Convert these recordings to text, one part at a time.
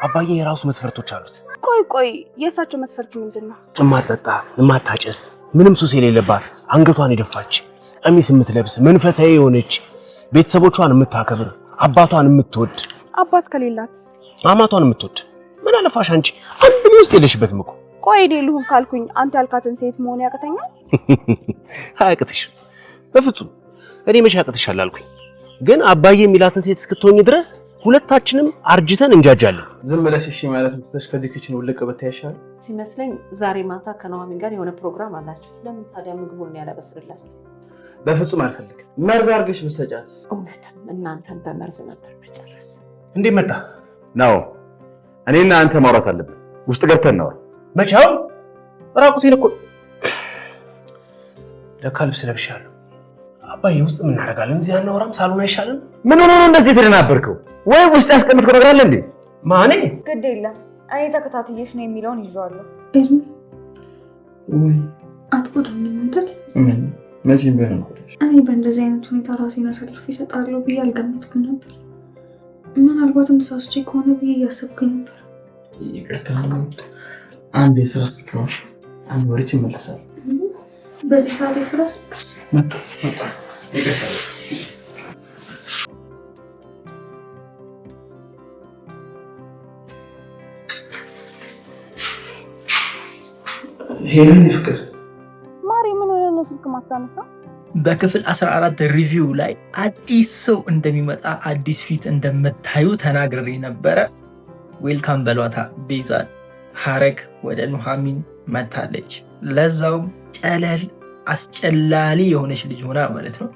አባዬ የራሱ መስፈርቶች አሉት። ቆይ የእሳቸው መስፈርት ምንድነው? እማጠጣ እማታጨስ ምንም ሱስ የሌለባት አንገቷን የደፋች ቀሚስ የምትለብስ መንፈሳዊ የሆነች ቤተሰቦቿን የምታከብር አባቷን የምትወድ አባት ከሌላት አማቷን የምትወድ ምን አለፋሽ አንቺ አንድ ውስጥ የለሽበትም እኮ። ቆይ ዴልሁን ካልኩኝ አንተ ያልካትን ሴት መሆን ያቅተኛል? አያቅትሽ በፍጹም እኔ መቼ ያቅትሻል አልኩኝ። ግን አባዬ የሚላትን ሴት እስክትሆኝ ድረስ ሁለታችንም አርጅተን እንጃጃለን። ዝም ብለሽ እሺ ማለት ምትተሽ ከዚህ ክችን ውልቅ በታይሻል ሲመስለኝ ዛሬ ማታ ከነዋሚን ጋር የሆነ ፕሮግራም አላችሁ። ለምን ታዲያ ምግቡን ያላበስርላችሁ? በፍጹም አልፈልግም። መርዝ አድርገሽ ብትሰጫት። እውነትም እናንተን በመርዝ ነበር መጨረስ። እንዴት መጣ ነው? እኔና አንተ ማውራት አለብን። ውስጥ ገብተን ነው። መቻው ራቁቴን እኮ ለካ ልብስ ለብሻለሁ። አባዬ ውስጥ ምን እናደርጋለን? እዚህ አናወራም? ሳሎን አይሻልም? ምን ሆኖ ነው እንደዚህ የተደናበርከው? ወይ ውስጥ ያስቀምጥከው ነገር አለ እንዴ? ማኔ ግድ የለም እኔ ተከታትዬሽ ነው የሚለውን ይዤዋለሁ። ወይ አትጎዳም አይደል? መቼም ቢሆን ነው። እኔ በእንደዚህ አይነት ሁኔታ ራሴን አሳልፌ እሰጣለሁ ብዬ አልገመትኩም ነበር። ምናልባትም ተሳስቼ ከሆነ ብዬ እያሰብኩኝ ነበር። ይቅርታ አንድ የስራ ስልክ ነው። አንድ ወርች ይመለሳል። በዚህ ሰዓት የስራ ስልክ መጣ። ይቅርታ ሄለን ፍቅር ማሪ ምን ሆነ ነው ስልክ ማታነሳ? በክፍል 14 ሪቪው ላይ አዲስ ሰው እንደሚመጣ አዲስ ፊት እንደምታዩ ተናግሬ ነበረ። ዌልካም በሏታ ቤዛን። ሐረግ ወደ ኑሐሚን መታለች። ለዛውም ጨለል አስጨላሊ የሆነች ልጅ ሆና ማለት ነው።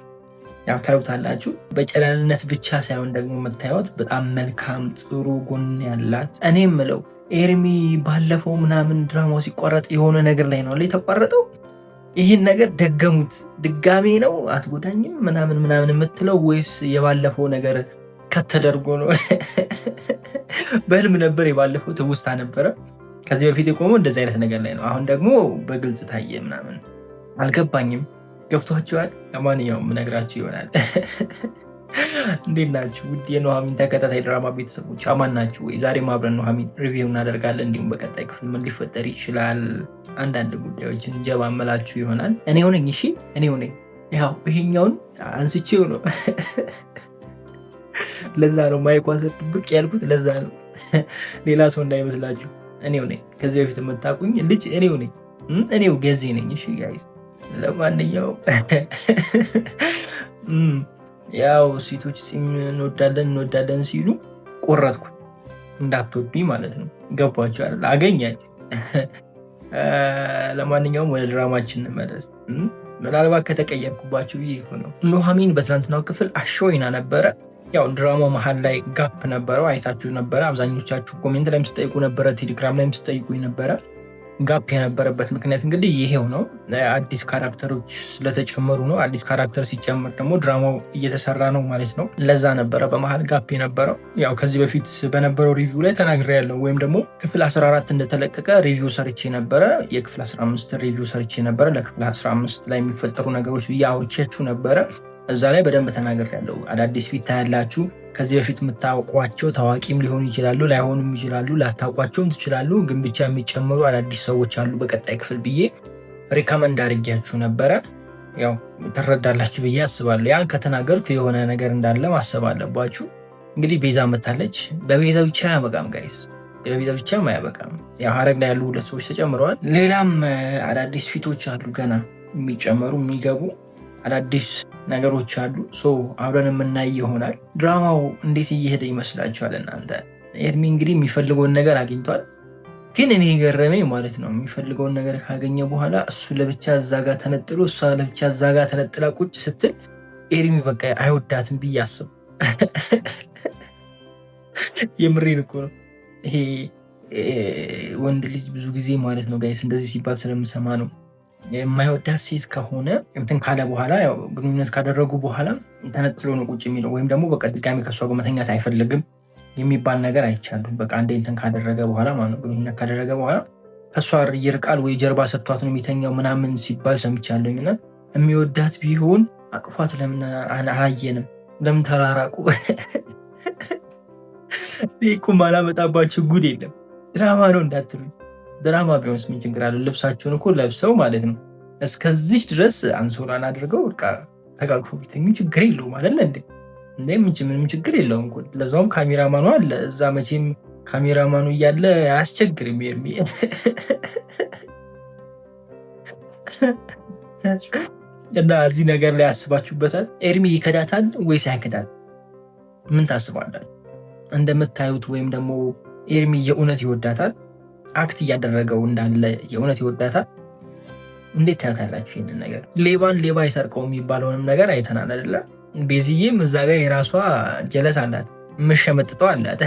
ያው ታዩታላችሁ። በጨለልነት ብቻ ሳይሆን ደግሞ የምታዩት በጣም መልካም ጥሩ ጎን ያላት። እኔ የምለው ኤርሚ ባለፈው ምናምን ድራማው ሲቋረጥ የሆነ ነገር ላይ ነው የተቋረጠው። ይህን ነገር ደገሙት። ድጋሜ ነው አትጎዳኝም ምናምን የምትለው ወይስ የባለፈው ነገር ከተደርጎ ነው? በህልም ነበር የባለፈው ትውስታ ነበረ። ከዚህ በፊት የቆመው እንደዚህ አይነት ነገር ላይ ነው። አሁን ደግሞ በግልጽ ታየ ምናምን አልገባኝም። ገብቷችኋል? ለማንኛውም ምነግራችሁ ይሆናል። እንዴት ናችሁ ውድ የኑሐሚን ተከታታይ ድራማ ቤተሰቦች፣ አማን ናችሁ ወይ? ዛሬ አብረን ኑሐሚን ሪቪው እናደርጋለን። እንዲሁም በቀጣይ ክፍል ምን ሊፈጠር ይችላል አንዳንድ ጉዳዮችን ጀባ መላችሁ ይሆናል። እኔ ሆነኝ እሺ፣ እኔ ሆነኝ። ያው ይሄኛውን አንስቼው ነው። ለዛ ነው ማይኳስ ብቅ ያልኩት፣ ለዛ ነው። ሌላ ሰው እንዳይመስላችሁ። እኔው ነኝ። ከዚህ በፊት የምታውቁኝ ልጅ እኔው ነኝ። እኔው ገዜ ነኝ። እሺ ጋይስ፣ ለማንኛውም ያው ሴቶች እንወዳለን ሲሉ ቆረጥኩ። እንዳትወዱኝ ማለት ነው። ገባችኋል? አገኛችሁ። ለማንኛውም ወደ ድራማችን እንመለስ። ምናልባት ከተቀየርኩባችሁ ይህ ነው። ኑሐሚን በትናንትናው ክፍል አሾይና ነበረ። ያው ድራማው መሀል ላይ ጋፕ ነበረው፣ አይታችሁ ነበረ። አብዛኞቻችሁ ኮሜንት ላይም ስጠይቁ ነበረ፣ ቴሌግራም ላይም ስጠይቁ ነበረ። ጋፕ የነበረበት ምክንያት እንግዲህ ይሄው ነው። አዲስ ካራክተሮች ስለተጨመሩ ነው። አዲስ ካራክተር ሲጨመር ደግሞ ድራማው እየተሰራ ነው ማለት ነው። ለዛ ነበረ በመሀል ጋፕ የነበረው። ያው ከዚህ በፊት በነበረው ሪቪው ላይ ተናግሬያለሁ፣ ወይም ደግሞ ክፍል 14 እንደተለቀቀ ሪቪው ሰርቼ ነበረ። የክፍል 15 ሪቪው ሰርቼ ነበረ። ለክፍል 15 ላይ የሚፈጠሩ ነገሮች ብዬ አውርቻችሁ ነበረ። እዛ ላይ በደንብ ተናግሬያለሁ። አዳዲስ ፊት ታያላችሁ። ከዚህ በፊት የምታውቋቸው ታዋቂም ሊሆኑ ይችላሉ፣ ላይሆኑም ይችላሉ፣ ላታውቋቸውም ትችላሉ። ግን ብቻ የሚጨምሩ አዳዲስ ሰዎች አሉ በቀጣይ ክፍል ብዬ ሪከመንድ አድርጊያችሁ ነበረ። ያው ትረዳላችሁ ብዬ አስባለሁ። ያን ከተናገርኩ የሆነ ነገር እንዳለ ማሰብ አለባችሁ። እንግዲህ ቤዛ መታለች። በቤዛ ብቻ አያበቃም ጋይስ፣ በቤዛ ብቻ አያበቃም። ያው ሐረግ ላይ ያሉ ሁለት ሰዎች ተጨምረዋል። ሌላም አዳዲስ ፊቶች አሉ ገና የሚጨመሩ የሚገቡ አዳዲስ ነገሮች አሉ። አብረን የምናይ ይሆናል። ድራማው እንዴት እየሄደ ይመስላችኋል እናንተ? ኤርሚ እንግዲህ የሚፈልገውን ነገር አግኝቷል። ግን እኔ የገረመኝ ማለት ነው የሚፈልገውን ነገር ካገኘ በኋላ እሱ ለብቻ እዛ ጋር ተነጥሎ እሷ ለብቻ እዛ ጋር ተነጥላ ቁጭ ስትል ኤርሚ በቃ አይወዳትም ብዬ አስብ። የምሬን እኮ ነው። ይሄ ወንድ ልጅ ብዙ ጊዜ ማለት ነው ጋይስ እንደዚህ ሲባል ስለምሰማ ነው የማይወዳት ሴት ከሆነ እንትን ካለ በኋላ ያው ግንኙነት ካደረጉ በኋላ ተነጥሎ ነው ቁጭ የሚለው፣ ወይም ደግሞ በቃ ድጋሚ ከእሷ ጋር መተኛት አይፈልግም የሚባል ነገር አይቻልም። በቃ አንዴ እንትን ካደረገ በኋላ ማለት ነው ግንኙነት ካደረገ በኋላ ከእሷ ይርቃል ወይ ጀርባ ሰጥቷት ነው የሚተኛው ምናምን ሲባል ሰምቻለሁኝ። እና የሚወዳት ቢሆን አቅፏት ለምን አላየንም? ለምን ተራራቁ? እኮ ማላመጣባችሁ ጉድ የለም። ድራማ ነው እንዳትሉኝ። ድራማ ቢሆንስ ምን ችግር አለው? ልብሳቸውን እኮ ለብሰው ማለት ነው እስከዚህ ድረስ አንሶላን አድርገው በቃ ተቃቅፎ ቢተኙ ችግር የለውም አይደለ እንዴ? ምንም ችግር የለውም እኮ። ለዛውም ካሜራማኑ አለ እዛ። መቼም ካሜራማኑ እያለ አያስቸግርም። ኤርሚ እና እዚህ ነገር ላይ ያስባችሁበታል? ኤርሚ ይከዳታል ወይስ አይከዳል? ምን ታስባላችሁ? እንደምታዩት ወይም ደግሞ ኤርሚ የእውነት ይወዳታል? አክት እያደረገው እንዳለ የእውነት ይወዳታል? እንዴት ታያታላችሁ ይህንን ነገር? ሌባን ሌባ ይሰርቀው የሚባለውንም ነገር አይተናል አይደለ? ቤዝዬም እዛ ጋር የራሷ ጀለስ አላት፣ የምሸመጥጠው አላት።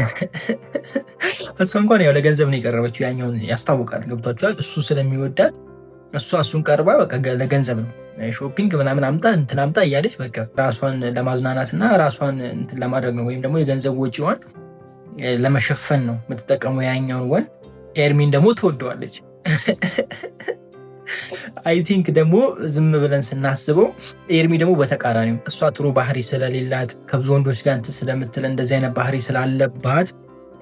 እሷ እንኳን ያው ለገንዘብ ነው የቀረበችው፣ ያኛውን ያስታውቃል። ገብቷችኋል? እሱ ስለሚወዳት እሱን ቀርባ በቃ ለገንዘብ ነው ሾፒንግ ምናምን አምጣ እንትን አምጣ እያለች በቃ ራሷን ለማዝናናት እና ራሷን እንትን ለማድረግ ነው፣ ወይም ደግሞ የገንዘብ ወጪዋን ለመሸፈን ነው የምትጠቀመው ያኛውን ወንድ። ኤርሚን ደግሞ ትወደዋለች። አይ ቲንክ ደግሞ ዝም ብለን ስናስበው ኤርሚ ደግሞ በተቃራኒው እሷ ጥሩ ባህሪ ስለሌላት ከብዙ ወንዶች ጋር እንትን ስለምትል እንደዚህ አይነት ባህሪ ስላለባት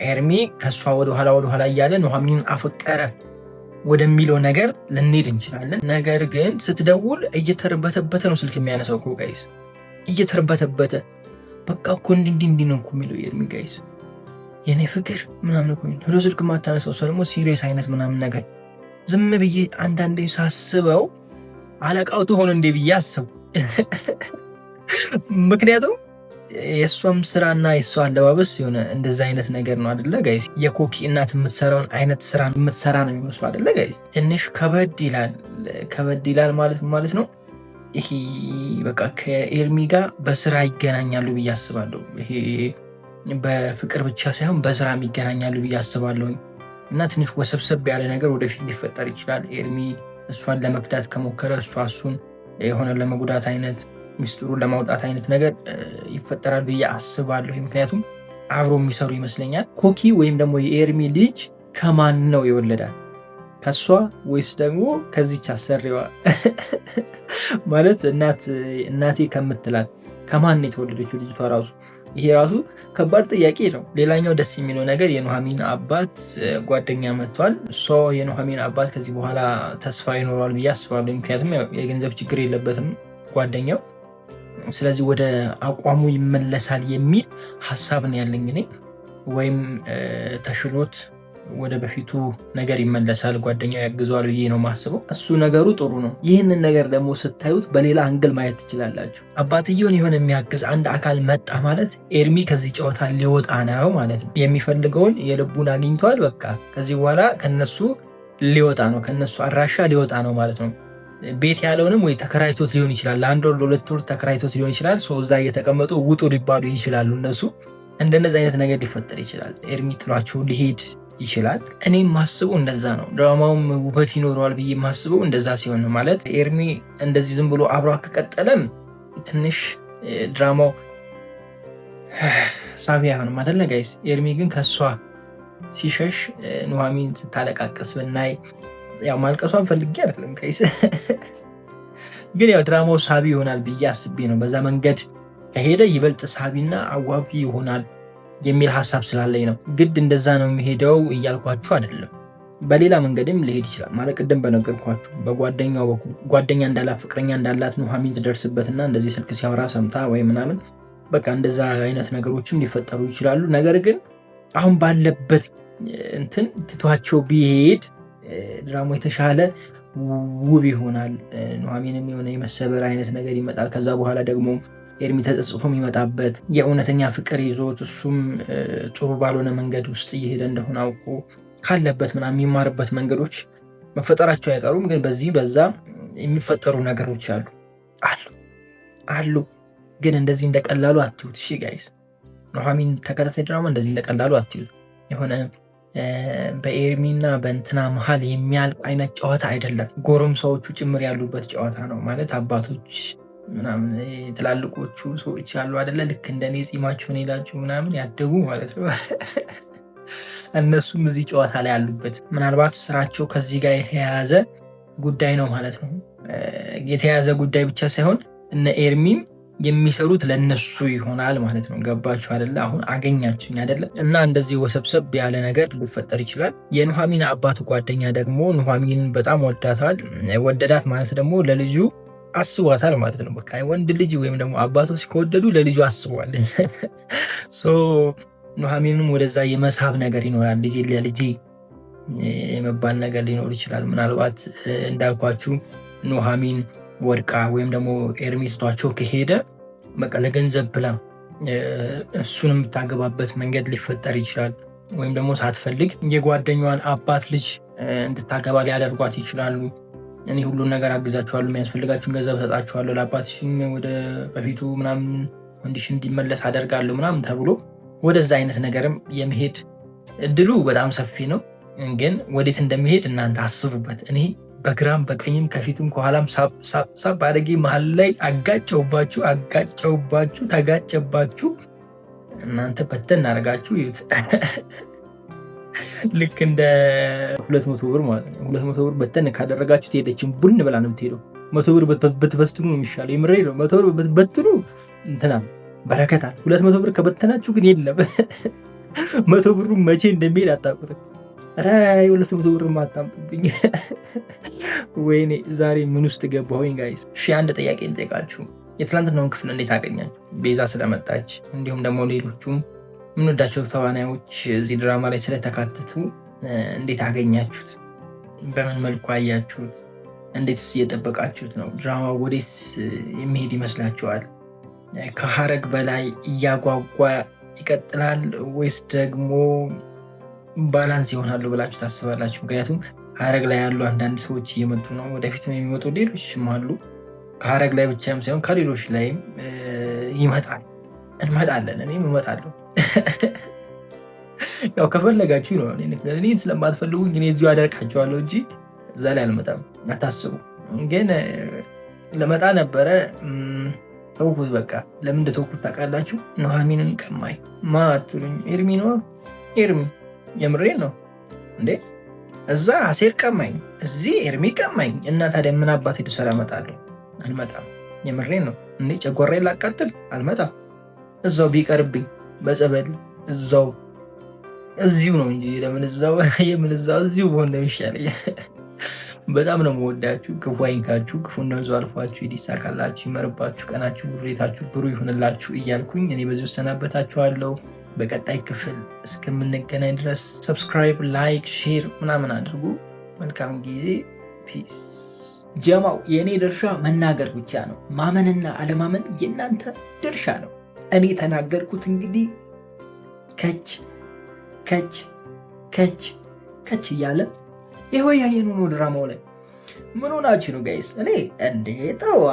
ኤርሚ ከእሷ ወደኋላ እያለ ኑሐሚንን አፈቀረ ወደሚለው ነገር ልንሄድ እንችላለን። ነገር ግን ስትደውል እየተርበተበተ ነው ስልክ የሚያነሳው እኮ ጋይስ፣ እየተርበተበተ በቃ እኮ እንዲህ ነው እኮ የሚለው ኤርሚ ጋይስ፣ የኔ ፍቅር ምናምን እኮ ብሎ ስልክ ማታነሳው ሰው ደግሞ ሲሪየስ አይነት ምናምን ነገር። ዝም ብዬ አንዳንዴ ሳስበው አለቃው ትሆን እንዴ ብዬ አስብ። ምክንያቱም የእሷም ስራና የእሷ አለባበስ የሆነ እንደዛ አይነት ነገር ነው አደለ ጋይስ? የኮኪ እናት የምትሰራውን አይነት ስራ የምትሰራ ነው የሚመስሉ አደለ ጋይስ? ትንሽ ከበድ ይላል ማለት ነው። ይሄ በቃ ከኤርሚ ጋር በስራ ይገናኛሉ ብዬ አስባለሁ። ይሄ በፍቅር ብቻ ሳይሆን በስራም ይገናኛሉ ብዬ አስባለሁ። እና ትንሽ ወሰብሰብ ያለ ነገር ወደፊት ሊፈጠር ይችላል። ኤርሚ እሷን ለመክዳት ከሞከረ እሱን የሆነ ለመጉዳት አይነት ሚስጥሩን ለማውጣት አይነት ነገር ይፈጠራል ብዬ አስባለሁ። ምክንያቱም አብሮ የሚሰሩ ይመስለኛል። ኮኪ ወይም ደግሞ የኤርሚ ልጅ ከማን ነው የወለዳት? ከሷ ወይስ ደግሞ ከዚች አሰሪዋ? ማለት እናቴ ከምትላት ከማን ነው የተወለደችው ልጅቷ ራሱ? ይሄ ራሱ ከባድ ጥያቄ ነው። ሌላኛው ደስ የሚለው ነገር የኑሐሚን አባት ጓደኛ መጥቷል። የኑሐሚን አባት ከዚህ በኋላ ተስፋ ይኖረዋል ብዬ አስባለሁ። ምክንያቱም የገንዘብ ችግር የለበትም ጓደኛው። ስለዚህ ወደ አቋሙ ይመለሳል የሚል ሀሳብ ነው ያለኝ እኔ። ወይም ተሽሎት ወደ በፊቱ ነገር ይመለሳል፣ ጓደኛው ያግዘዋል ብዬ ነው ማስበው። እሱ ነገሩ ጥሩ ነው። ይህንን ነገር ደግሞ ስታዩት በሌላ አንግል ማየት ትችላላችሁ። አባትየውን የሆነ የሚያግዝ አንድ አካል መጣ ማለት ኤርሚ ከዚህ ጨዋታ ሊወጣ ነው ማለት ነው። የሚፈልገውን የልቡን አግኝቷል። በቃ ከዚህ በኋላ ከነሱ ሊወጣ ነው፣ ከነሱ አድራሻ ሊወጣ ነው ማለት ነው። ቤት ያለውንም ወይ ተከራይቶት ሊሆን ይችላል፣ ለአንድ ወር ለሁለት ወር ተከራይቶት ሊሆን ይችላል። እዛ እየተቀመጡ ውጡ ሊባሉ ይችላሉ እነሱ። እንደነዚህ አይነት ነገር ሊፈጠር ይችላል። ኤርሚ ጥሏቸው ሊሄድ ይችላል። እኔም ማስበው እንደዛ ነው። ድራማውም ውበት ይኖረዋል ብዬ ማስበው እንደዛ ሲሆን ነው። ማለት ኤርሚ እንደዚህ ዝም ብሎ አብሯ ከቀጠለም ትንሽ ድራማው ሳቢ አይሆንም አይደለ ጋይስ? ኤርሚ ግን ከሷ ሲሸሽ ኑሐሚን ስታለቃቅስ ብናይ፣ ያው ማልቀሷን ፈልጌ አይደለም ጋይስ፣ ግን ያው ድራማው ሳቢ ይሆናል ብዬ አስቤ ነው። በዛ መንገድ ከሄደ ይበልጥ ሳቢና አዋቢ ይሆናል የሚል ሀሳብ ስላለኝ ነው። ግድ እንደዛ ነው የሚሄደው እያልኳችሁ አይደለም። በሌላ መንገድም ሊሄድ ይችላል። ማለት ቅድም በነገርኳችሁ በጓደኛው በኩል ጓደኛ እንዳላት ፍቅረኛ እንዳላት ኑሐሚን ትደርስበትና እንደዚህ ስልክ ሲያወራ ሰምታ ወይ ምናምን በቃ እንደዛ አይነት ነገሮችም ሊፈጠሩ ይችላሉ። ነገር ግን አሁን ባለበት እንትን ትቷቸው ቢሄድ ድራማው የተሻለ ውብ ይሆናል። ኑሐሚንም የሆነ የመሰበር አይነት ነገር ይመጣል። ከዛ በኋላ ደግሞ ኤርሚ ተጸጽቶ የሚመጣበት የእውነተኛ ፍቅር ይዞት እሱም ጥሩ ባልሆነ መንገድ ውስጥ እየሄደ እንደሆነ አውቆ ካለበት ምናምን የሚማርበት መንገዶች መፈጠራቸው አይቀሩም። ግን በዛ የሚፈጠሩ ነገሮች አሉ። ግን እንደዚህ እንደቀላሉ አትዩት እሺ ጋይስ። ኑሐሚን ተከታታይ ድራማ እንደዚህ እንደቀላሉ አትዩት። የሆነ በኤርሚና በእንትና መሀል የሚያልቅ አይነት ጨዋታ አይደለም። ጎረምሳዎቹ ጭምር ያሉበት ጨዋታ ነው። ማለት አባቶች ምናምን ትላልቆቹ ሰዎች ያሉ አይደለ? ልክ እንደኔ ጺማቸውን ሄላችሁ ምናምን ያደጉ ማለት ነው። እነሱም እዚህ ጨዋታ ላይ ያሉበት ምናልባት ስራቸው ከዚህ ጋር የተያያዘ ጉዳይ ነው ማለት ነው። የተያያዘ ጉዳይ ብቻ ሳይሆን እነ ኤርሚም የሚሰሩት ለነሱ ይሆናል ማለት ነው። ገባችሁ አይደለ? አሁን አገኛችሁኝ አይደለ? እና እንደዚህ ወሰብሰብ ያለ ነገር ሊፈጠር ይችላል። የኑሐሚን አባት ጓደኛ ደግሞ ኑሐሚን በጣም ወዳታል። ወደዳት ማለት ደግሞ ለልጁ አስቧታል ማለት ነው። በቃ ወንድ ልጅ ወይም ደግሞ አባቶች ከወደዱ ለልጁ አስቧል። ኑሐሚንም ወደዛ የመሳብ ነገር ይኖራል። ልጅ ለልጅ የመባል ነገር ሊኖር ይችላል። ምናልባት እንዳልኳችሁ ኑሐሚን ወድቃ ወይም ደግሞ ኤርሚ ስቷቸው ከሄደ በቃ ለገንዘብ ብላ እሱን የምታገባበት መንገድ ሊፈጠር ይችላል። ወይም ደግሞ ሳትፈልግ የጓደኛዋን አባት ልጅ እንድታገባ ሊያደርጓት ይችላሉ። እኔ ሁሉን ነገር አግዛችኋለሁ፣ የሚያስፈልጋችሁን ገንዘብ ሰጣችኋለሁ፣ ለአባትሽም ወደ በፊቱ ምናምን ወንድሽ እንዲመለስ አደርጋለሁ ምናምን ተብሎ ወደዛ አይነት ነገርም የመሄድ እድሉ በጣም ሰፊ ነው። ግን ወዴት እንደሚሄድ እናንተ አስቡበት። እኔ በግራም በቀኝም ከፊትም ከኋላም ሳብ አድርጌ መሀል ላይ አጋጨውባችሁ ተጋጨባችሁ። እናንተ በተን አድርጋችሁ ይዩት። ልክ እንደ 200 ብር ማለት ነው። 200 ብር በተን ካደረጋችሁ ትሄደችን ቡን ብላ ነው የምትሄደው። 100 ብር ብትበትኑ ነው የሚሻለው። የምሬ ነው። 100 ብር ብትበትኑ እንትና በረከታል። 200 ብር ከበተናችሁ ግን የለም። 100 ብሩ መቼ እንደሚሄድ አታውቁትም። ራይ 200 ብር ማታምጡብኝ። ወይኔ ዛሬ ምን ውስጥ ገባሁኝ ጋይስ። አንድ ጥያቄ እንጠይቃችሁ። የትላንትናውን ክፍል እንዴት አገኛችሁ? ቤዛ ስለመጣች እንዲሁም ደግሞ ሌሎቹም የምንወዳቸው ተዋናዮች እዚህ ድራማ ላይ ስለተካተቱ እንዴት አገኛችሁት? በምን መልኩ አያችሁት? እንዴትስ እየጠበቃችሁት ነው? ድራማ ወዴት የሚሄድ ይመስላችኋል? ከሀረግ በላይ እያጓጓ ይቀጥላል ወይስ ደግሞ ባላንስ ይሆናሉ ብላችሁ ታስባላችሁ? ምክንያቱም ሀረግ ላይ ያሉ አንዳንድ ሰዎች እየመጡ ነው፣ ወደፊትም የሚመጡ ሌሎችም አሉ። ከሀረግ ላይ ብቻም ሳይሆን ከሌሎች ላይም እንመጣለን። እኔም እመጣለሁ። ያው ከፈለጋችሁ ነው። እኔ ስለማትፈልጉኝ እኔ እዚሁ አደርቃችኋለሁ እንጂ እዛ ላይ አልመጣም፣ አታስቡ። ግን ለመጣ ነበረ ተውኩት። በቃ ለምን እንደተውኩት ታውቃላችሁ? ኑሐሚንን ቀማኝ ማትሉኝ ኤርሚ ነው። ኤርሚ የምሬ ነው እንዴ? እዛ አሴር ቀማኝ፣ እዚህ ኤርሚ ቀማኝ። እና ታዲያ ምን አባት ልሰራ እመጣለሁ? አልመጣም። የምሬ ነው እንዴ? ጨጓራዬን ላቃጥል? አልመጣም። እዛው ቢቀርብኝ በጸበል እዚሁ ነው እንጂ ለምን እዛው እዚሁ በሆነ ይሻለኝ። በጣም ነው የምወዳችሁ። ክፉ አይንካችሁ፣ ክፉ ነዙ አልፏችሁ፣ ይሳካላችሁ፣ ይመርባችሁ፣ ቀናችሁ ብሩታችሁ ብሩ ይሁንላችሁ እያልኩኝ እኔ በዚሁ ሰናበታችኋለሁ። በቀጣይ ክፍል እስከምንገናኝ ድረስ ሰብስክራይብ፣ ላይክ፣ ሼር ምናምን አድርጉ። መልካም ጊዜ። ፒስ። ጀማው የእኔ ድርሻ መናገር ብቻ ነው። ማመንና አለማመን የእናንተ ድርሻ ነው። እኔ ተናገርኩት እንግዲህ ከች እያለ ይኸው ያየን ሆኖ ድራማው ላይ ምን ሆናችሁ ነው ጋይስ? እኔ እንዴተዋ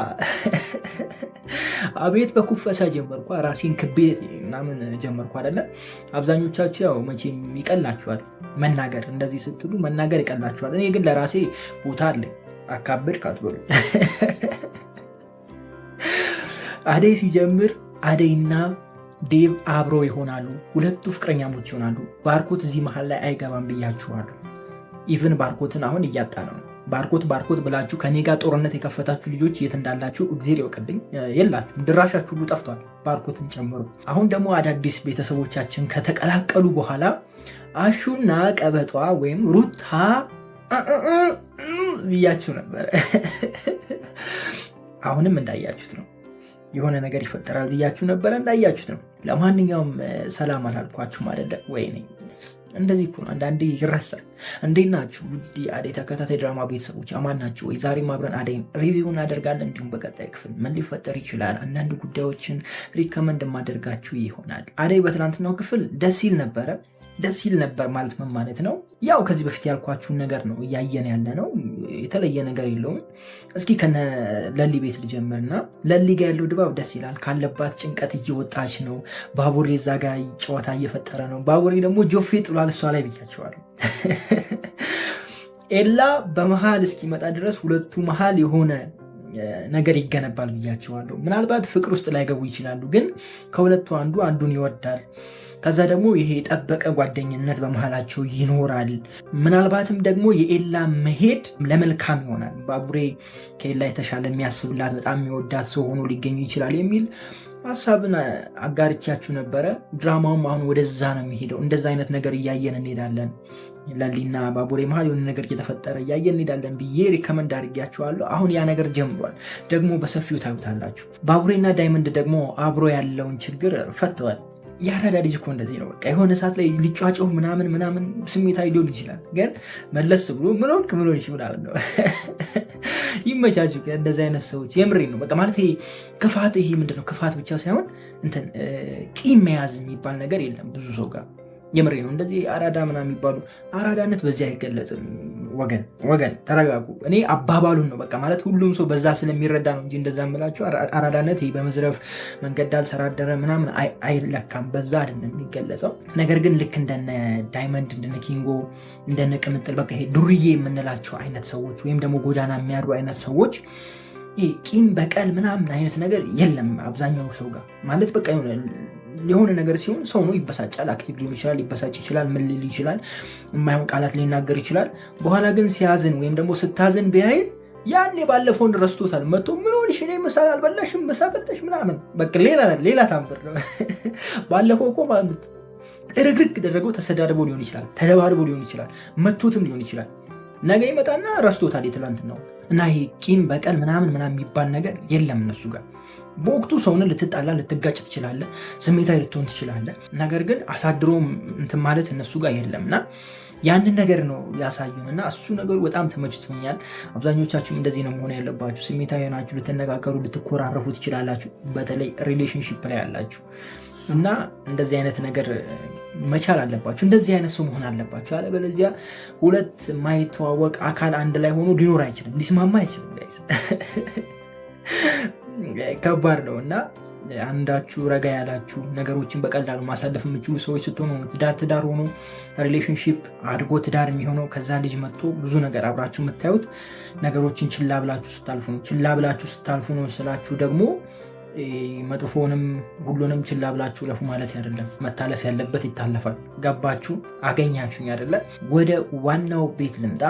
አቤት በኩፈሳ ጀመርኳ። ራሴን ክቤት ምናምን ጀመርኩ አይደለ? አብዛኞቻችሁ ያው መቼም ይቀላችኋል መናገር፣ እንደዚህ ስትሉ መናገር ይቀላችኋል። እኔ ግን ለራሴ ቦታ አለኝ። አካብድ ካትበሉ አደይ ሲጀምር አደይና ዴቭ አብረው ይሆናሉ። ሁለቱ ፍቅረኛሞች ይሆናሉ። ባርኮት እዚህ መሀል ላይ አይገባም ብያችኋለሁ። ኢቭን ባርኮትን አሁን እያጣ ነው። ባርኮት ብላችሁ ከኔ ጋር ጦርነት የከፈታችሁ ልጆች የት እንዳላችሁ እግዜር ይወቅልኝ። የላችሁም፣ ድራሻችሁ ሁሉ ጠፍቷል፣ ባርኮትን ጨምሮ። አሁን ደግሞ አዳዲስ ቤተሰቦቻችን ከተቀላቀሉ በኋላ አሹና ቀበጧ ወይም ሩታ ብያችሁ ነበረ። አሁንም እንዳያችሁት ነው። የሆነ ነገር ይፈጠራል ብያችሁ ነበረ፣ እንዳያችሁት ነው። ለማንኛውም ሰላም አላልኳችሁ ማለት ወይኔ እንደዚህ እኮ ነው፣ አንዳንዴ ይረሳል። እንዴት ናችሁ ውድ አደይ ተከታታይ ድራማ ቤተሰቦች? አማን ናችሁ ወይ? ዛሬም አብረን አደይን ሪቪው እናደርጋለን። እንዲሁም በቀጣይ ክፍል ምን ሊፈጠር ይችላል አንዳንድ ጉዳዮችን ሪከመንድ ማደርጋችሁ ይሆናል። አደይ በትናንትናው ክፍል ደስ ይል ነበር ማለት ምን ማለት ነው? ያው ከዚህ በፊት ያልኳችሁን ነገር ነው እያየን ያለ ነው። የተለየ ነገር የለውም። እስኪ ከነ ለሊ ቤት ልጀምርና ለሊ ጋ ያለው ድባብ ደስ ይላል። ካለባት ጭንቀት እየወጣች ነው። ባቡሬ እዛ ጋ ጨዋታ እየፈጠረ ነው። ባቡሬ ደግሞ ጆፌ ጥሏል እሷ ላይ ብያቸዋለሁ። ኤላ በመሃል እስኪመጣ ድረስ ሁለቱ መሃል የሆነ ነገር ይገነባል ብያቸዋለሁ። ምናልባት ፍቅር ውስጥ ላይገቡ ይችላሉ፣ ግን ከሁለቱ አንዱን ይወዳል። ከዛ ደግሞ ይሄ የጠበቀ ጓደኝነት በመሃላቸው ይኖራል። ምናልባትም ደግሞ የኤላ መሄድ ለመልካም ይሆናል። ባቡሬ ከኤላ የተሻለ የሚያስብላት በጣም የሚወዳት ሰው ሆኖ ሊገኙ ይችላል የሚል ሀሳብን አጋርቻችሁ ነበረ። ድራማውም አሁን ወደዛ ነው የሚሄደው። እንደዛ አይነት ነገር እያየን እንሄዳለን። ለሊና ባቡሬ መሀል የሆነ ነገር እየተፈጠረ እያየን እንሄዳለን ብዬ ሪከመንድ አድርጊያችኋለሁ። አሁን ያ ነገር ጀምሯል፣ ደግሞ በሰፊው ታዩታላችሁ። ባቡሬና ዳይመንድ ደግሞ አብሮ ያለውን ችግር ፈተዋል። የአራዳ ልጅ እኮ እንደዚህ ነው። በቃ የሆነ ሰዓት ላይ ሊጫጫው ምናምን ስሜታዊ ሊሆን ይችላል፣ ግን መለስ ብሎ ምን ሆንክ ምናምን ነው። ይመቻችሁ እንደዚህ አይነት ሰዎች። የምሬ ነው። በቃ ማለት ክፋት፣ ይሄ ምንድነው ክፋት ብቻ ሳይሆን እንትን ቂም መያዝ የሚባል ነገር የለም ብዙ ሰው ጋር። የምሬ ነው። እንደዚህ አራዳ ምናምን የሚባሉ አራዳነት በዚህ አይገለጽም። ወገን ተረጋጉ። እኔ አባባሉን ነው በቃ ማለት ሁሉም ሰው በዛ ስለሚረዳ ነው እንጂ እንደዛ ምላቸው አራዳነት በመዝረፍ መንገድ ዳር ሰራደረ ምናምን አይለካም። በዛ አይደለም የሚገለጸው። ነገር ግን ልክ እንደነ ዳይመንድ እንደነ ኪንጎ እንደነ ቅምጥል በቃ ይሄ ዱርዬ የምንላቸው አይነት ሰዎች ወይም ደግሞ ጎዳና የሚያድሩ አይነት ሰዎች ቂም በቀል ምናምን አይነት ነገር የለም አብዛኛው ሰው ጋር ማለት በቃ የሆነ ነገር ሲሆን ሰው ነው ይበሳጫል። አክቲቭ ሊሆን ይችላል፣ ሊበሳጭ ይችላል፣ ምን ሊል ይችላል፣ የማይሆን ቃላት ሊናገር ይችላል። በኋላ ግን ሲያዝን ወይም ደግሞ ስታዝን ቢያይ ያኔ ባለፈውን ረስቶታል። መጥቶ ምን ሆንሽ እኔ ምሳ አልበላሽም ምሳ በላሽ ምናምን በቃ ሌላ ታምር ነው። ባለፈው እኮ ጥርግርግ ደረገው ተሰዳድቦ ሊሆን ይችላል፣ ተደባድቦ ሊሆን ይችላል፣ መቶትም ሊሆን ይችላል። ነገ ይመጣና ረስቶታል የትላንት ነው። እና ይሄ ቂም በቀል ምናምን የሚባል ነገር የለም እነሱ ጋር። በወቅቱ ሰውን ልትጣላ ልትጋጭ ትችላለህ፣ ስሜታዊ ልትሆን ትችላለህ። ነገር ግን አሳድሮ እንትን ማለት እነሱ ጋር የለም እና ያንን ነገር ነው ያሳዩን እና እሱ ነገሩ በጣም ተመችቶኛል። አብዛኞቻችሁም እንደዚህ ነው መሆን ያለባችሁ። ስሜታዊ ናችሁ፣ ልትነጋገሩ ልትኮራረፉ ትችላላችሁ፣ በተለይ ሪሌሽንሺፕ ላይ ያላችሁ እና እንደዚህ አይነት ነገር መቻል አለባችሁ። እንደዚህ አይነት ሰው መሆን አለባችሁ። አለበለዚያ ሁለት የማይተዋወቅ አካል አንድ ላይ ሆኖ ሊኖር አይችልም፣ ሊስማማ አይችልም። ከባድ ነው እና አንዳችሁ ረጋ ያላችሁ ነገሮችን በቀላሉ ማሳለፍ የምችሉ ሰዎች ስትሆኑ ትዳር ሆኖ ሪሌሽንሺፕ አድጎ ትዳር የሚሆነው ከዛ ልጅ መጥቶ ብዙ ነገር አብራችሁ የምታዩት ነገሮችን ችላ ብላችሁ ስታልፉ ነው። ችላ ብላችሁ ስታልፉ ነው ስላችሁ ደግሞ መጥፎንም ሁሉንም ችላ ብላችሁ ለፉ ማለት አይደለም። መታለፍ ያለበት ይታለፋል። ገባችሁ? አገኛችሁኝ አይደለ? ወደ ዋናው ቤት ልምጣ።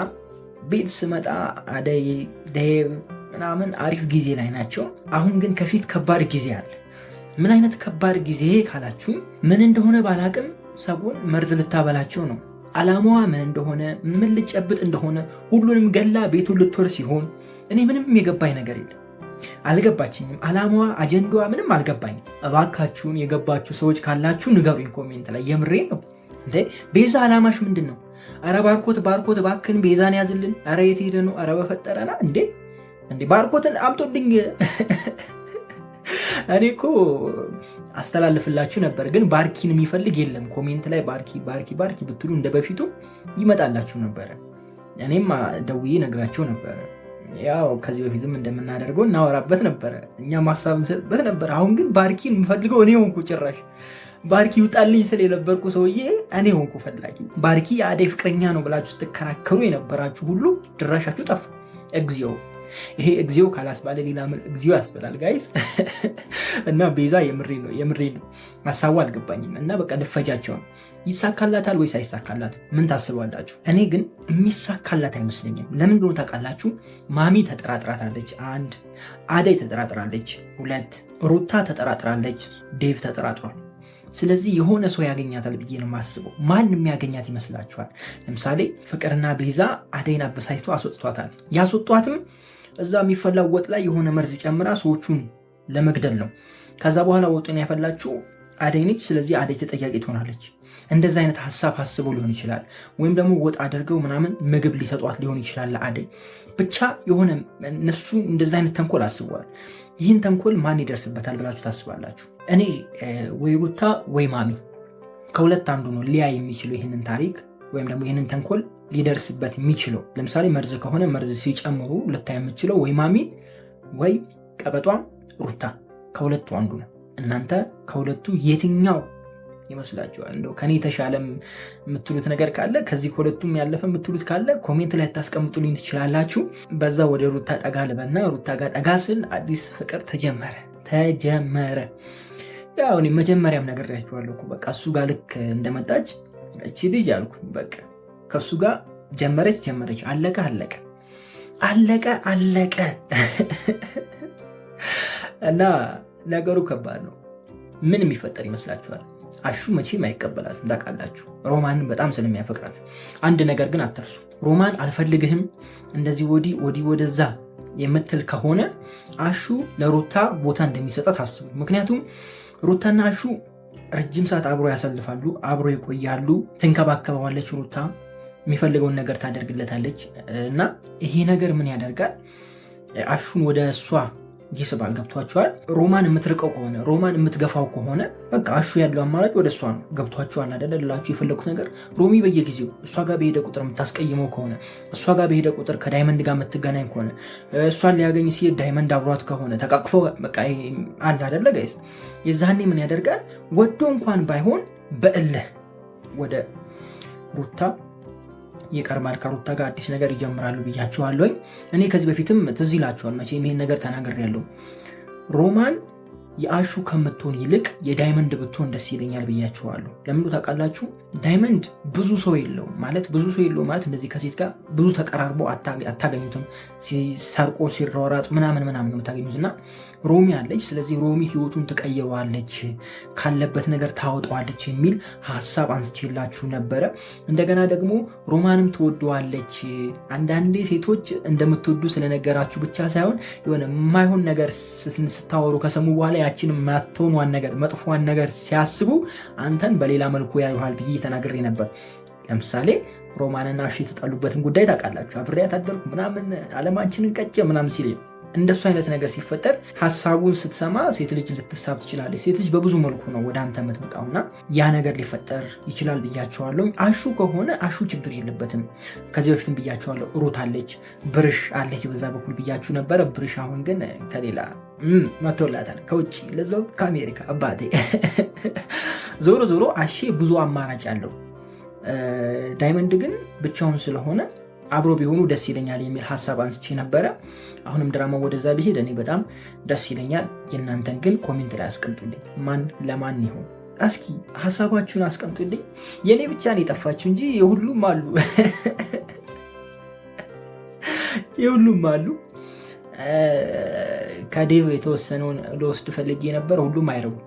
ቤት ስመጣ አደይ ዴቭ ምናምን አሪፍ ጊዜ ላይ ናቸው። አሁን ግን ከፊት ከባድ ጊዜ አለ። ምን አይነት ከባድ ጊዜ ካላችሁ ምን እንደሆነ ባላቅም ሰውን መርዝ ልታበላቸው ነው። አላማዋ ምን እንደሆነ ምን ልጨብጥ እንደሆነ ሁሉንም ገላ ቤቱን ልትወር ሲሆን እኔ ምንም የገባኝ ነገር የለም። አልገባችኝም። አላማዋ አጀንዳዋ ምንም አልገባኝም። እባካችሁን የገባችሁ ሰዎች ካላችሁ ንገሩኝ ኮሜንት ላይ። የምሬ ነው እንዴ ቤዛ አላማሽ ምንድን ነው? አረ ባርኮት እባክን ቤዛን ያዝልን። አረ የት ሄደ ነው? አረ በፈጠረና እንዴ ባርኮትን አምጦልኝ። እኔ እኮ አስተላልፍላችሁ ነበር፣ ግን ባርኪን የሚፈልግ የለም። ኮሜንት ላይ ባርኪ ብትሉ እንደ በፊቱ ይመጣላችሁ ነበረ። እኔም ደውዬ ነግራቸው ነበረ። ያው ከዚህ በፊትም እንደምናደርገው እናወራበት ነበረ፣ እኛ ማሳብ እንሰጥበት ነበር። አሁን ግን ባርኪን የምፈልገው እኔ ሆንኩ። ጭራሽ ባርኪ ውጣልኝ ስል የነበርኩ ሰውዬ እኔ ሆንኩ ፈላጊ። ባርኪ የአደይ ፍቅረኛ ነው ብላችሁ ስትከራከሩ የነበራችሁ ሁሉ ድራሻችሁ ጠፋ። እግዚኦ ይሄ እግዚኦ ካላስባለ ሌላ ምን እግዚኦ ያስበላል ጋይስ። እና ቤዛ የምሬ ነው ሀሳቡ አልገባኝም። እና በቃ ልፈጃቸውን ይሳካላታል ወይስ አይሳካላት? ምን ታስባላችሁ? እኔ ግን የሚሳካላት አይመስለኝም። ለምን ብሎ ታውቃላችሁ? ማሚ ተጠራጥራታለች፣ 1 አደይ ተጠራጥራለች፣ 2 ሩታ ተጠራጥራለች፣ ዴቭ ተጠራጥሯል። ስለዚህ የሆነ ሰው ያገኛታል ብዬ ነው የማስበው። ማን የሚያገኛት ይመስላችኋል? ለምሳሌ ፍቅርና ቤዛ አደይን አበሳጭቶ አስወጥቷታል። ያስወጧትም እዛ የሚፈላው ወጥ ላይ የሆነ መርዝ ጨምራ ሰዎቹን ለመግደል ነው። ከዛ በኋላ ወጡን ያፈላችው አደይ ነች። ስለዚህ አደይ ተጠያቂ ትሆናለች። እንደዛ አይነት ሀሳብ አስበው ሊሆን ይችላል። ወይም ደግሞ ወጥ አድርገው ምናምን ምግብ ሊሰጧት ሊሆን ይችላል አደይ። ብቻ የሆነ እነሱ እንደዛ አይነት ተንኮል አስበዋል። ይህን ተንኮል ማን ይደርስበታል ብላችሁ ታስባላችሁ? እኔ ወይ ሩታ ወይ ማሚ ከሁለት አንዱ ነው ሊያ የሚችለው ይህንን ታሪክ ወይም ደግሞ ይህንን ተንኮል ሊደርስበት የሚችለው። ለምሳሌ መርዝ ከሆነ መርዝ ሲጨምሩ ልታይ የምችለው ወይ ማሚ ወይ ቀበጧም ሩታ፣ ከሁለቱ አንዱ ነው። እናንተ ከሁለቱ የትኛው ይመስላችኋል? እንደው ከኔ የተሻለም የምትሉት ነገር ካለ ከዚህ ከሁለቱም ያለፈ የምትሉት ካለ ኮሜንት ላይ ታስቀምጡልኝ ትችላላችሁ። በዛ ወደ ሩታ ጠጋ ልበና ሩታ ጋር ጠጋ ስል አዲስ ፍቅር ተጀመረ። ያው እኔ መጀመሪያም ነግሬያችኋለሁ እኮ በቃ እሱ ጋር ልክ እንደመጣች እቺ ልጅ አልኩ በቃ ከሱ ጋር ጀመረች አለቀ እና ነገሩ ከባድ ነው። ምን የሚፈጠር ይመስላችኋል? አሹ መቼም አይቀበላትም ታውቃላችሁ፣ ሮማንን በጣም ስለሚያፈቅራት። አንድ ነገር ግን አትርሱ፣ ሮማን አልፈልግህም እንደዚህ ወዲህ ወደዛ የምትል ከሆነ አሹ ለሩታ ቦታ እንደሚሰጣት አስቡ። ምክንያቱም ሩታና አሹ ረጅም ሰዓት አብሮ ያሳልፋሉ፣ አብሮ ይቆያሉ። ትንከባከበዋለች ሩታ፣ የሚፈልገውን ነገር ታደርግለታለች። እና ይሄ ነገር ምን ያደርጋል? አሹን ወደ እሷ ይስባል። ገብቷቸዋል። ሮማን የምትርቀው ከሆነ ሮማን የምትገፋው ከሆነ በቃ አሹ ያለው አማራጭ ወደ እሷ ነው። ገብቷቸዋል አይደለ? ላችሁ የፈለኩት ነገር ሮሚ በየጊዜው እሷ ጋር በሄደ ቁጥር የምታስቀይመው ከሆነ እሷ ጋር በሄደ ቁጥር ከዳይመንድ ጋር የምትገናኝ ከሆነ እሷን ሊያገኝ ሲሄድ ዳይመንድ አብሯት ከሆነ ተቃቅፎ በቃ አለ አይደለ ጋይስ? የዛኔ ምን ያደርጋል? ወዶ እንኳን ባይሆን በእልህ ወደ ሩታ ይቀርባል። ከሩታ ጋር አዲስ ነገር ይጀምራሉ ብያቸዋለሁ። እኔ ከዚህ በፊትም ትዝ ይላቸዋል መቼም ይሄን ነገር ተናግሬያለሁ። ሮማን የአሹ ከምትሆን ይልቅ የዳይመንድ ብትሆን ደስ ይለኛል ብያቸዋለሁ። ለምን ታውቃላችሁ? ዳይመንድ ብዙ ሰው የለውም ማለት እንደዚህ ከሴት ጋር ብዙ ተቀራርቦ አታገኙትም። ሲሰርቆ ሲሯሯጥ ምናምን ነው የምታገኙት። እና ሮሚ አለች። ስለዚህ ሮሚ ህይወቱን ትቀይረዋለች፣ ካለበት ነገር ታወጣዋለች የሚል ሀሳብ አንስቼላችሁ ነበረ። እንደገና ደግሞ ሮማንም ትወደዋለች። አንዳንዴ ሴቶች እንደምትወዱ ስለነገራችሁ ብቻ ሳይሆን የሆነ የማይሆን ነገር ስታወሩ ከሰሙ በኋላ ያችን ማትሆኗን ነገር መጥፎዋን ነገር ሲያስቡ አንተን በሌላ መልኩ ያዩሃል ብዬ ተናግሬ ነበር። ለምሳሌ ሮማንና አሹ የተጣሉበትን ጉዳይ ታውቃላችሁ። አብሬያት አደርኩ ምናምን አለማችንን ቀጨ ምናምን ሲል እንደሱ አይነት ነገር ሲፈጠር ሀሳቡን ስትሰማ ሴት ልጅ ልትሳብ ትችላለች። ሴት ልጅ በብዙ መልኩ ነው ወደ አንተ የምትመጣውና ያ ነገር ሊፈጠር ይችላል ብያቸዋለሁ። አሹ ከሆነ አሹ ችግር የለበትም። ከዚህ በፊትም ብያቸዋለሁ። ሩት አለች፣ ብርሽ አለች በዛ በኩል ብያችሁ ነበረ። ብርሽ አሁን ግን ከሌላ መቶላታል፣ ከውጭ ለዛው ከአሜሪካ አባቴ። ዞሮ አሼ ብዙ አማራጭ አለው። ዳይመንድ ግን ብቻውን ስለሆነ አብሮ ቢሆኑ ደስ ይለኛል የሚል ሀሳብ አንስቼ ነበረ። አሁንም ድራማ ወደዛ ቢሄድ እኔ በጣም ደስ ይለኛል። የእናንተን ግን ኮሜንት ላይ አስቀምጡልኝ። ማን ለማን ይሆን? እስኪ ሀሳባችሁን አስቀምጡልኝ። የእኔ ብቻ ነው የጠፋችሁ እንጂ የሁሉም አሉ የሁሉም አሉ። ከዴቭ የተወሰነውን ለወስድ ፈልጌ ነበር። ሁሉም አይረቡም።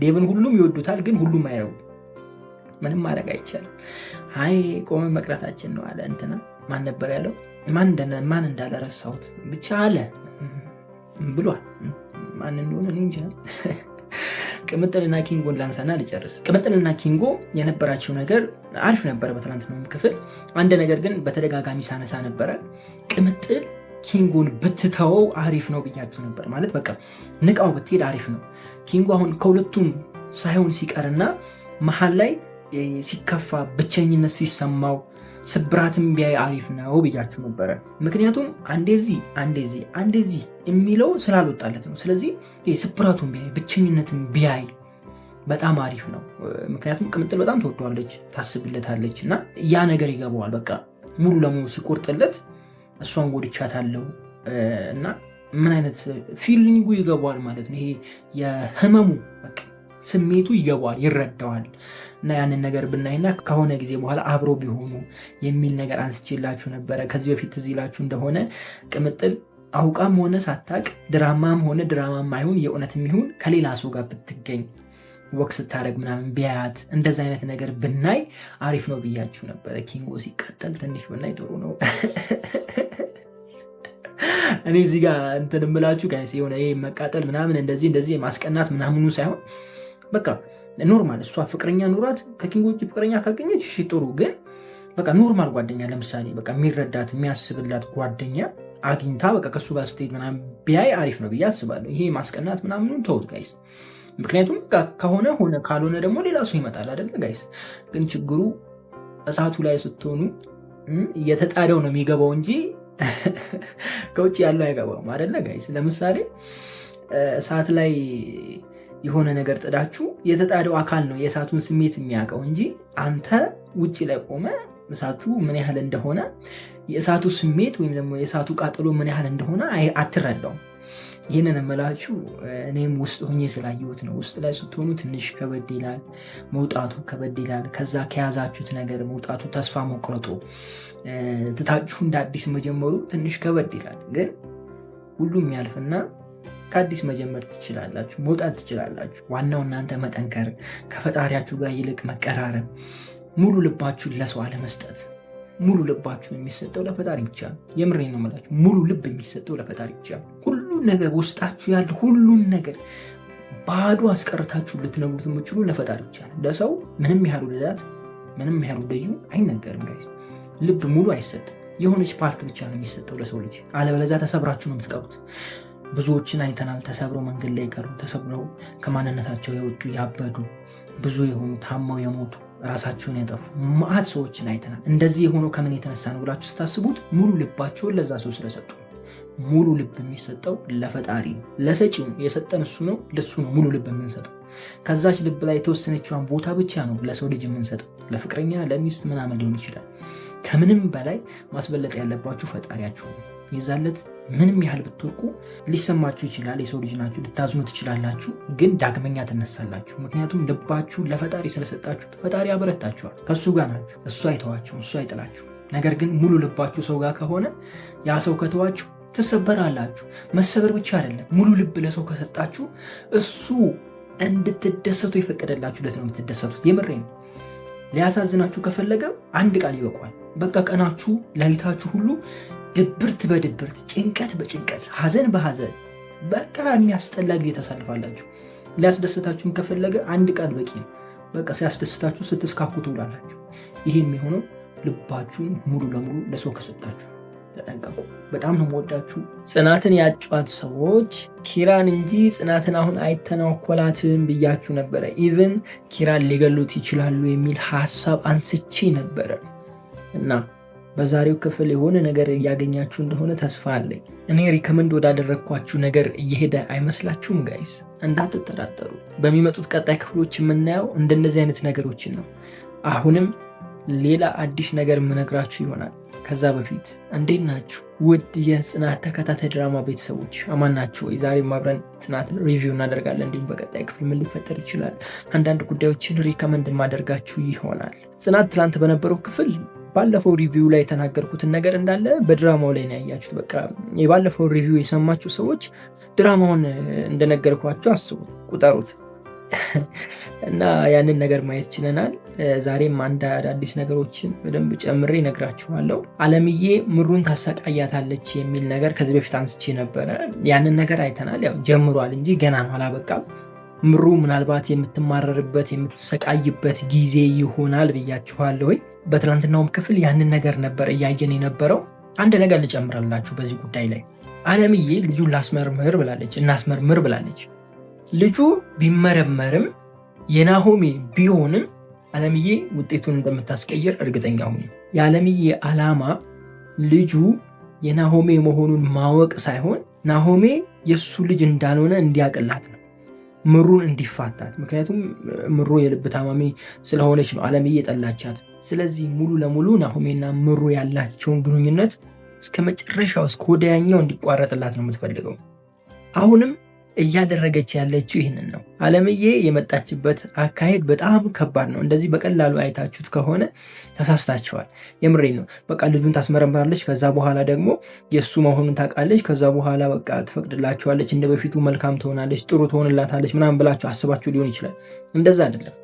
ዴቭን ሁሉም ይወዱታል፣ ግን ሁሉም አይረቡም። ምንም ማድረግ አይቻልም። አይ ቆመ መቅረታችን ነው አለ እንትና። ማን ነበር ያለው? ማን እንዳለ ረሳሁት። ብቻ አለ ብሏል። ማን እንደሆነ እንጃ። ቅምጥልና ኪንጎን ላንሳና ልጨርስ። ቅምጥልና ኪንጎ የነበራቸው ነገር አሪፍ ነበረ በትናንትናው ክፍል። አንድ ነገር ግን በተደጋጋሚ ሳነሳ ነበረ። ቅምጥል ኪንጎን ብትተወው አሪፍ ነው ብያችሁ ነበር። ማለት በቃ ንቃው ብትሄድ አሪፍ ነው። ኪንጎ አሁን ከሁለቱም ሳይሆን ሲቀርና መሀል ላይ ሲከፋ ብቸኝነት ሲሰማው ስብራትን ቢያይ አሪፍ ነው ብያችሁ ነበረ። ምክንያቱም አንዴዚህ የሚለው ስላልወጣለት ነው። ስለዚህ ስብራቱን ቢያይ ብቸኝነትን ቢያይ በጣም አሪፍ ነው። ምክንያቱም ቅምጥል በጣም ትወደዋለች፣ ታስብለታለች እና ያ ነገር ይገባዋል። በቃ ሙሉ ለሙሉ ሲቆርጥለት እሷን ጎድቻታለሁ እና ምን አይነት ፊሊንጉ ይገባዋል ማለት ነው። ይሄ የህመሙ በቃ ስሜቱ ይገባዋል፣ ይረዳዋል። እና ያንን ነገር ብናይና ከሆነ ጊዜ በኋላ አብሮ ቢሆኑ የሚል ነገር አንስቼላችሁ ነበረ። ከዚህ በፊት ትዝ ይላችሁ እንደሆነ ቅምጥል አውቃም ሆነ ሳታቅ ድራማም ሆነ ድራማም አይሁን የእውነትም ይሁን ከሌላ ሰው ጋር ብትገኝ ወቅ ስታደረግ ምናምን ቢያያት እንደዚ አይነት ነገር ብናይ አሪፍ ነው ብያችሁ ነበረ። ኪንጎ ሲቀጠል ትንሽ ብናይ ጥሩ ነው። እኔ እዚህ ጋር እንትን እምላችሁ ጋይስ የሆነ ይሄ መቃጠል ምናምን እንደዚህ ማስቀናት ምናምኑ ሳይሆን በቃ ኖርማል እሷ ፍቅረኛ ኑራት ከኪንጎ ውጭ ፍቅረኛ ካገኘች እሺ ጥሩ። ግን በቃ ኖርማል ጓደኛ ለምሳሌ በቃ የሚረዳት የሚያስብላት ጓደኛ አግኝታ በቃ ከሱ ጋር ስትሄድ ምናምን ቢያይ አሪፍ ነው ብዬ አስባለሁ። ይሄ ማስቀናት ምናምኑን ተውት ጋይስ። ምክንያቱም ከሆነ ሆነ ካልሆነ ደግሞ ሌላ ሰው ይመጣል አይደለ ጋይስ። ግን ችግሩ እሳቱ ላይ ስትሆኑ እየተጣደው ነው የሚገባው እንጂ ከውጭ ያለው አይገባም አይደለ ጋይስ። ለምሳሌ እሳት ላይ የሆነ ነገር ጥዳችሁ የተጣደው አካል ነው የእሳቱን ስሜት የሚያውቀው እንጂ አንተ ውጭ ላይ ቆመ እሳቱ ምን ያህል እንደሆነ የእሳቱ ስሜት ወይም ደግሞ የእሳቱ ቃጠሎ ምን ያህል እንደሆነ አትረዳውም። ይህንን እምላችሁ እኔም ውስጥ ሆኜ ስላየሁት ነው። ውስጥ ላይ ስትሆኑ ትንሽ ከበድ ይላል፣ መውጣቱ ከበድ ይላል። ከዛ ከያዛችሁት ነገር መውጣቱ፣ ተስፋ መቁረጡ፣ ትታችሁ እንደ አዲስ መጀመሩ ትንሽ ከበድ ይላል። ግን ሁሉም ያልፍና ከአዲስ መጀመር ትችላላችሁ፣ መውጣት ትችላላችሁ። ዋናው እናንተ መጠንከር፣ ከፈጣሪያችሁ ጋር ይልቅ መቀራረብ፣ ሙሉ ልባችሁን ለሰው አለመስጠት። ሙሉ ልባችሁን የሚሰጠው ለፈጣሪ ብቻ ነው። የምሬን ነው የምላችሁ። ሙሉ ልብ የሚሰጠው ለፈጣሪ ብቻ ነው። ሁሉን ነገር ውስጣችሁ ያለ ሁሉን ነገር ባዶ አስቀርታችሁ ልትነግሩት የምችሉ ለፈጣሪ ብቻ ነው። ለሰው ምንም ያህል ውደዳት፣ ምንም ያህል ውደዩ አይነገርም ጋይስ። ልብ ሙሉ አይሰጥም። የሆነች ፓርት ብቻ ነው የሚሰጠው ለሰው ልጅ። አለበለዚያ ተሰብራችሁ ነው የምትቀሩት። ብዙዎችን አይተናል። ተሰብረው መንገድ ላይ ቀሩ፣ ተሰብረው ከማንነታቸው የወጡ ያበዱ፣ ብዙ የሆኑ ታመው የሞቱ፣ ራሳቸውን ያጠፉ መዓት ሰዎችን አይተናል። እንደዚህ የሆነው ከምን የተነሳ ነው ብላችሁ ስታስቡት ሙሉ ልባቸውን ለዛ ሰው ስለሰጡ። ሙሉ ልብ የሚሰጠው ለፈጣሪ ነው። ለሰጪው የሰጠን እሱ ነው። ለሱ ነው ሙሉ ልብ የምንሰጠው። ከዛች ልብ ላይ የተወሰነችዋን ቦታ ብቻ ነው ለሰው ልጅ የምንሰጠው። ለፍቅረኛ፣ ለሚስት ምናምን ሊሆን ይችላል። ከምንም በላይ ማስበለጥ ያለባችሁ ፈጣሪያችሁ ነው። የዛለት ምንም ያህል ብትወርቁ ሊሰማችሁ ይችላል። የሰው ልጅ ናችሁ፣ ልታዝኑ ትችላላችሁ። ግን ዳግመኛ ትነሳላችሁ። ምክንያቱም ልባችሁ ለፈጣሪ ስለሰጣችሁ ፈጣሪ ያበረታችኋል። ከእሱ ጋር ናችሁ። እሱ አይተዋችሁም፣ እሱ አይጥላችሁ። ነገር ግን ሙሉ ልባችሁ ሰው ጋር ከሆነ ያ ሰው ከተዋችሁ ትሰበራላችሁ። መሰበር ብቻ አይደለም፣ ሙሉ ልብ ለሰው ከሰጣችሁ እሱ እንድትደሰቱ የፈቀደላችሁለት ነው የምትደሰቱት። የምሬ ነው። ሊያሳዝናችሁ ከፈለገ አንድ ቃል ይበቋል። በቃ ቀናችሁ፣ ሌሊታችሁ ሁሉ ድብርት በድብርት፣ ጭንቀት በጭንቀት፣ ሐዘን በሐዘን በቃ የሚያስጠላ ጊዜ ታሳልፋላችሁ። ሊያስደስታችሁም ከፈለገ አንድ ቃል በቂ ነው። በቃ ሲያስደስታችሁ ስትስካኩ ትውላላችሁ። ይህ የሚሆነው ልባችሁን ሙሉ ለሙሉ ለሰው ከሰጣችሁ። ተጠንቀቁ። በጣም ነው የምወዳችሁ። ጽናትን ያጯት ሰዎች ኪራን እንጂ ጽናትን አሁን አይተናኮላትም ብያችሁ ነበረ። ኢቭን ኪራን ሊገሉት ይችላሉ የሚል ሀሳብ አንስቼ ነበረ እና በዛሬው ክፍል የሆነ ነገር እያገኛችሁ እንደሆነ ተስፋ አለኝ። እኔ ሪከመንድ ወዳደረግኳችሁ ነገር እየሄደ አይመስላችሁም ጋይስ? እንዳትጠራጠሩ። በሚመጡት ቀጣይ ክፍሎች የምናየው እንደነዚህ አይነት ነገሮችን ነው። አሁንም ሌላ አዲስ ነገር የምነግራችሁ ይሆናል። ከዛ በፊት እንዴት ናችሁ ውድ የጽናት ተከታታይ ድራማ ቤተሰቦች? አማን ናችሁ ወይ? ዛሬ አብረን ጽናትን ሪቪው እናደርጋለን። እንዲሁም በቀጣይ ክፍል ምን ሊፈጠር ይችላል አንዳንድ ጉዳዮችን ሪከመንድ የማደርጋችሁ ይሆናል። ጽናት ትላንት በነበረው ክፍል ባለፈው ሪቪው ላይ የተናገርኩትን ነገር እንዳለ በድራማው ላይ ነው ያያችሁት። በቃ የባለፈው ሪቪው የሰማችሁ ሰዎች ድራማውን እንደነገርኳችሁ አስቡት፣ ቁጠሩት እና ያንን ነገር ማየት ችለናል። ዛሬም አንድ አዳዲስ ነገሮችን በደንብ ጨምሬ እነግራችኋለሁ። አለምዬ ምሩን ታሰቃያታለች የሚል ነገር ከዚህ በፊት አንስቼ ነበረ። ያንን ነገር አይተናል። ያው ጀምሯል እንጂ ገና ነው፣ አላበቃም። ምሩ ምናልባት የምትማረርበት የምትሰቃይበት ጊዜ ይሆናል ብያችኋለሁ። በትናንትናውም ክፍል ያንን ነገር ነበር እያየን የነበረው። አንድ ነገር ልጨምራላችሁ በዚህ ጉዳይ ላይ። አለምዬ ልጁን ላስመርምር ብላለች፣ እናስመርምር ብላለች። ልጁ ቢመረመርም የናሆሜ ቢሆንም አለምዬ ውጤቱን እንደምታስቀይር እርግጠኛ ሁኑ። የአለምዬ ዓላማ ልጁ የናሆሜ መሆኑን ማወቅ ሳይሆን ናሆሜ የእሱ ልጅ እንዳልሆነ እንዲያቅላት ነው፣ ምሩን እንዲፋታት። ምክንያቱም ምሩ የልብ ታማሚ ስለሆነች ነው አለምዬ የጠላቻት። ስለዚህ ሙሉ ለሙሉ ናሆሜና ምሩ ያላቸውን ግንኙነት እስከ መጨረሻው እስከ ወዲያኛው እንዲቋረጥላት ነው የምትፈልገው። አሁንም እያደረገች ያለችው ይህንን ነው። አለምዬ የመጣችበት አካሄድ በጣም ከባድ ነው። እንደዚህ በቀላሉ አይታችሁት ከሆነ ተሳስታችኋል። የምሬን ነው። በቃ ልጁን ታስመረምራለች፣ ከዛ በኋላ ደግሞ የእሱ መሆኑን ታውቃለች። ከዛ በኋላ በቃ ትፈቅድላችኋለች፣ እንደ በፊቱ መልካም ትሆናለች፣ ጥሩ ትሆንላታለች ምናምን ብላችሁ አስባችሁ ሊሆን ይችላል። እንደዛ አይደለም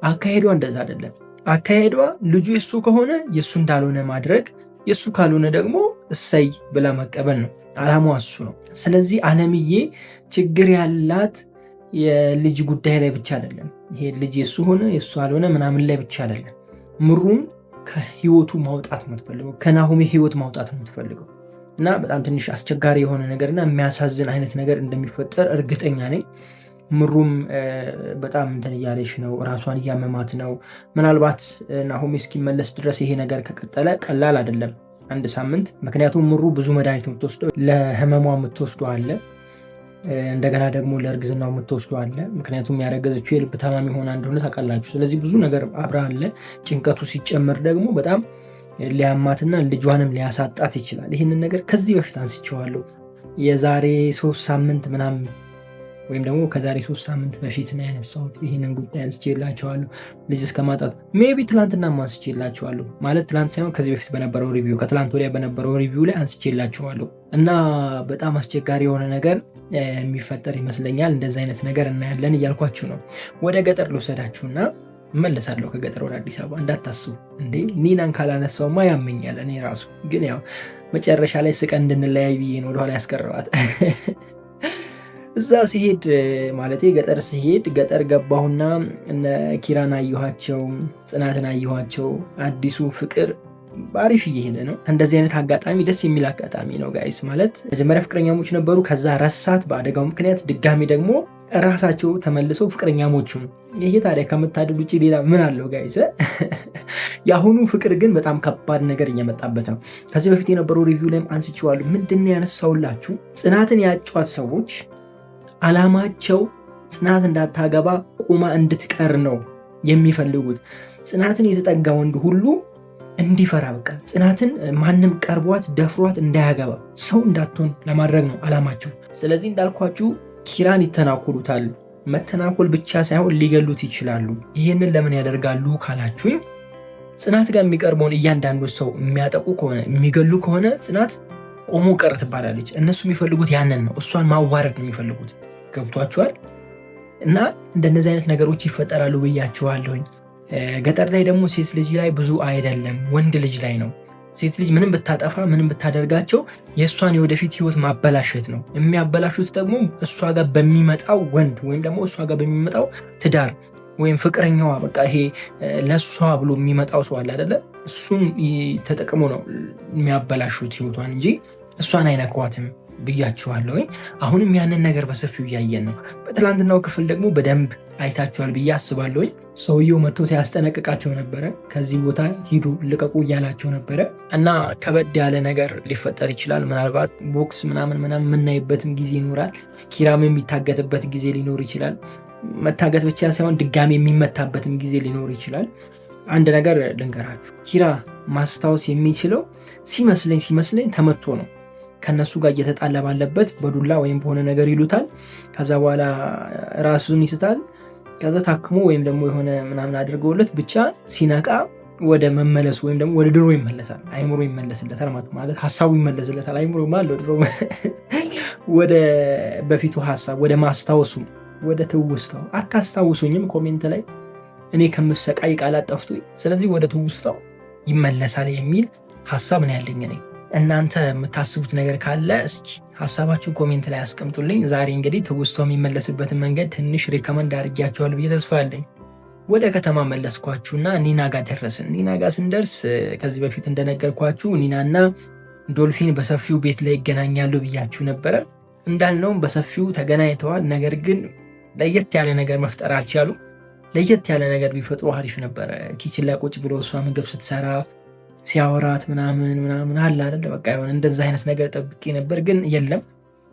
አካሄዷ፣ እንደዛ አይደለም አካሄዷ። ልጁ የእሱ ከሆነ የእሱ እንዳልሆነ ማድረግ፣ የእሱ ካልሆነ ደግሞ እሰይ ብላ መቀበል ነው። ዓላማዋ እሱ ነው። ስለዚህ አለምዬ ችግር ያላት የልጅ ጉዳይ ላይ ብቻ አይደለም። ይሄ ልጅ የሱ ሆነ የሱ አልሆነ ምናምን ላይ ብቻ አይደለም። ምሩን ከህይወቱ ማውጣት የምትፈልገው፣ ከናሆሜ ህይወት ማውጣት የምትፈልገው እና በጣም ትንሽ አስቸጋሪ የሆነ ነገርና የሚያሳዝን አይነት ነገር እንደሚፈጠር እርግጠኛ ነኝ። ምሩም በጣም እንትን እያለች ነው፣ ራሷን እያመማት ነው። ምናልባት ናሆሜ እስኪመለስ ድረስ ይሄ ነገር ከቀጠለ ቀላል አይደለም፣ አንድ ሳምንት። ምክንያቱም ምሩ ብዙ መድኃኒት የምትወስደው፣ ለህመሟ የምትወስደው አለ፣ እንደገና ደግሞ ለእርግዝናው የምትወስደው አለ። ምክንያቱም ያረገዘችው የልብ ታማሚ ሆና እንደሆነ ታውቃላችሁ። ስለዚህ ብዙ ነገር አብራ አለ። ጭንቀቱ ሲጨመር ደግሞ በጣም ሊያማትና ልጇንም ሊያሳጣት ይችላል። ይህንን ነገር ከዚህ በፊት አንስቼዋለሁ። የዛሬ 3 ሳምንት ምናምን ወይም ደግሞ ከዛሬ 3 ሳምንት በፊት ነው ያነሳሁት። ይህንን ጉዳይ አንስቼላችኋለሁ። ልጅ እስከ ማጣት ሜቢ ትላንትና አንስቼላችኋለሁ። ማለት ትላንት ሳይሆን ከዚህ በፊት በነበረው ሪቪው፣ ከትላንት ወዲያ በነበረው ሪቪው ላይ አንስቼላችኋለሁ እና በጣም አስቸጋሪ የሆነ ነገር የሚፈጠር ይመስለኛል። እንደዚህ አይነት ነገር እናያለን እያልኳችሁ ነው። ወደ ገጠር ልወሰዳችሁና እመለሳለሁ ከገጠር ወደ አዲስ አበባ። እንዳታስቡ እንዴ ኒናን ካላነሳውማ ያመኛል። እኔ ራሱ ግን ያው መጨረሻ ላይ ስቀን እንድንለያይ ብዬ ነው ወደኋላ ያስቀረዋት። እዛ ሲሄድ ማለት ገጠር ሲሄድ ገጠር ገባሁና እነ ኪራን አየኋቸው፣ ጽናትን አየኋቸው። አዲሱ ፍቅር አሪፍ እየሄደ ነው። እንደዚህ አይነት አጋጣሚ ደስ የሚል አጋጣሚ ነው ጋይስ። ማለት መጀመሪያ ፍቅረኛሞች ነበሩ፣ ከዛ ረሳት በአደጋው ምክንያት፣ ድጋሚ ደግሞ ራሳቸው ተመልሰው ፍቅረኛሞቹ። ይሄ ታዲያ ከምታደል ውጭ ሌላ ምን አለው ጋይስ? የአሁኑ ፍቅር ግን በጣም ከባድ ነገር እየመጣበት ነው። ከዚህ በፊት የነበረው ሪቪው ላይም አንስቼዋለሁ። ምንድነው ያነሳውላችሁ? ጽናትን ያጯት ሰዎች አላማቸው ጽናት እንዳታገባ ቁማ እንድትቀር ነው የሚፈልጉት። ጽናትን የተጠጋ ወንድ ሁሉ እንዲፈራ፣ በቃ ጽናትን ማንም ቀርቧት ደፍሯት እንዳያገባ ሰው እንዳትሆን ለማድረግ ነው አላማቸው። ስለዚህ እንዳልኳችሁ ኪራን ይተናኮሉታል። መተናኮል ብቻ ሳይሆን ሊገሉት ይችላሉ። ይህንን ለምን ያደርጋሉ ካላችሁኝ፣ ጽናት ጋር የሚቀርበውን እያንዳንዱ ሰው የሚያጠቁ ከሆነ የሚገሉ ከሆነ ጽናት ቆሞ ቀር ትባላለች። እነሱ የሚፈልጉት ያንን ነው። እሷን ማዋረድ ነው የሚፈልጉት። ገብቷችኋል? እና እንደነዚህ አይነት ነገሮች ይፈጠራሉ ብያችኋለሁኝ። ገጠር ላይ ደግሞ ሴት ልጅ ላይ ብዙ አይደለም፣ ወንድ ልጅ ላይ ነው። ሴት ልጅ ምንም ብታጠፋ ምንም ብታደርጋቸው የእሷን የወደፊት ህይወት ማበላሸት ነው። የሚያበላሹት ደግሞ እሷ ጋር በሚመጣው ወንድ ወይም ደግሞ እሷ ጋር በሚመጣው ትዳር ወይም ፍቅረኛዋ፣ በቃ ይሄ ለእሷ ብሎ የሚመጣው ሰው አለ አይደለ? እሱን ተጠቅሞ ነው የሚያበላሹት ህይወቷን እንጂ እሷን አይነኳትም ብያችኋለሁ። አሁንም ያንን ነገር በሰፊው እያየን ነው። በትላንትናው ክፍል ደግሞ በደንብ አይታችኋል ብዬ አስባለሁኝ። ሰውየው መጥቶ ያስጠነቅቃቸው ነበረ። ከዚህ ቦታ ሂዱ ልቀቁ እያላቸው ነበረ እና ከበድ ያለ ነገር ሊፈጠር ይችላል። ምናልባት ቦክስ ምናምን የምናይበትም ጊዜ ይኖራል። ኪራም የሚታገትበት ጊዜ ሊኖር ይችላል። መታገት ብቻ ሳይሆን ድጋሚ የሚመታበትም ጊዜ ሊኖር ይችላል። አንድ ነገር ልንገራችሁ፣ ኪራ ማስታወስ የሚችለው ሲመስለኝ ተመቶ ነው። ከነሱ ጋር እየተጣላ ባለበት በዱላ ወይም በሆነ ነገር ይሉታል። ከዛ በኋላ ራሱን ይስታል። ከዛ ታክሞ ወይም ደግሞ የሆነ ምናምን አድርገውለት ብቻ ሲነቃ ወደ መመለሱ ወይም ደግሞ ወደ ድሮ ይመለሳል። አይምሮ ይመለስለታል ማለት ሀሳቡ ይመለስለታል። አይምሮ ማለት ድሮ ወደ በፊቱ ሀሳብ፣ ወደ ማስታወሱ፣ ወደ ትውስታው። አታስታውሱኝም ኮሜንት ላይ እኔ ከምሰቃይ ቃላት ጠፍቶ፣ ስለዚህ ወደ ትውስታው ይመለሳል የሚል ሀሳብ ነው ያለኝ እኔ። እናንተ የምታስቡት ነገር ካለ እስኪ ሀሳባችሁን ኮሜንት ላይ አስቀምጡልኝ። ዛሬ እንግዲህ ትውስታው የሚመለስበትን መንገድ ትንሽ ሪከመንድ አድርጊያቸዋል ብዬ ተስፋ አለኝ። ወደ ከተማ መለስኳችሁና ኒና ጋር ደረስን። ኒና ጋር ስንደርስ ከዚህ በፊት እንደነገርኳችሁ ኒናና ዶልፊን በሰፊው ቤት ላይ ይገናኛሉ ብያችሁ ነበረ። እንዳልነውም በሰፊው ተገናኝተዋል። ነገር ግን ለየት ያለ ነገር መፍጠር አልቻሉ። ለየት ያለ ነገር ቢፈጥሩ አሪፍ ነበረ። ኪችን ላይ ቁጭ ብሎ እሷ ምግብ ስትሰራ ሲያወራት ምናምን አለ አይደል? በቃ የሆነ እንደዚህ አይነት ነገር ጠብቄ ነበር፣ ግን የለም።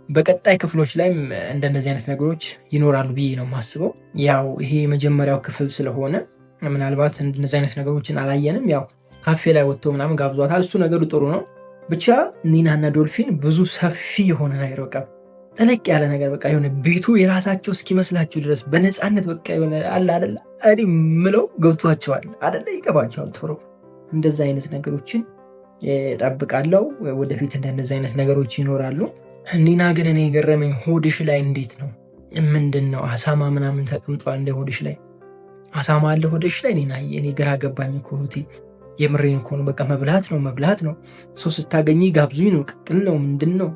በቀጣይ ክፍሎች ላይም እንደነዚህ አይነት ነገሮች ይኖራሉ ብዬ ነው የማስበው። ያው ይሄ የመጀመሪያው ክፍል ስለሆነ ምናልባት እንደነዚህ አይነት ነገሮችን አላየንም። ያው ካፌ ላይ ወጥቶ ምናምን ጋብዟታል። እሱ ነገሩ ጥሩ ነው። ብቻ ኒናና ዶልፊን ብዙ ሰፊ የሆነ ነገር በቃ ጠለቅ ያለ ነገር በቃ የሆነ ቤቱ የራሳቸው እስኪመስላችሁ ድረስ በነፃነት በቃ የሆነ አለ አይደል? እኔ ምለው ገብቷቸዋል አይደለ? ይገባቸዋል ቶሎ። እንደዚህ አይነት ነገሮችን ጠብቃለሁ። ወደፊት እንደነዚህ አይነት ነገሮች ይኖራሉ። ኒና ግን እኔ የገረመኝ ሆድሽ ላይ እንዴት ነው? ምንድን ነው አሳማ ምናምን ተቀምጧል እንደ ሆድሽ ላይ አሳማ አለ ሆድሽ ላይ? ኒና እኔ ግራ ገባኝ እኮ እህቴ፣ የምሬን እኮ ነው። በቃ መብላት ነው። ሰው ስታገኝ ጋብዙኝ ነው፣ ቅቅል ነው፣ ምንድን ነው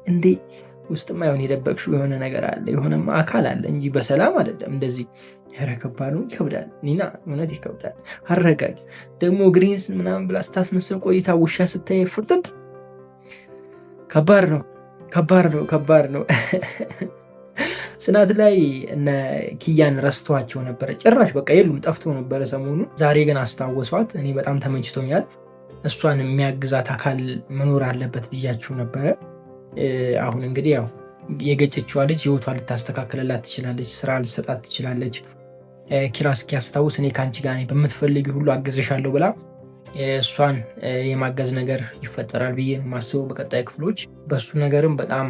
እንዴ? ውስጥማ የሆነ የደበቅሽው የሆነ ነገር አለ፣ የሆነማ አካል አለ እንጂ በሰላም አይደለም እንደዚህ። ኧረ ከባድ ነው፣ ይከብዳል ኒና፣ እውነት ይከብዳል። አረጋጊ ደግሞ ግሪንስ ምናምን ብላ ስታስመስል ቆይታ ውሻ ስታይ ፍርጥጥ። ከባድ ነው። ጽናት ላይ እነ ኪያን ረስተዋቸው ነበረ ጭራሽ፣ በቃ የሉም፣ ጠፍቶ ነበረ ሰሞኑ። ዛሬ ግን አስታወሷት። እኔ በጣም ተመችቶኛል። እሷን የሚያግዛት አካል መኖር አለበት ብያችሁ ነበረ። አሁን እንግዲህ ያው የገጨችዋ ልጅ ህይወቷን ልታስተካክልላት ትችላለች፣ ስራ ልትሰጣት ትችላለች። ኪራ እስኪያስታውስ እኔ ከአንቺ ጋር በምትፈልጊ ሁሉ አግዝሻለሁ ብላ እሷን የማገዝ ነገር ይፈጠራል ብዬ ነው የማስበው በቀጣይ ክፍሎች። በሱ ነገርም በጣም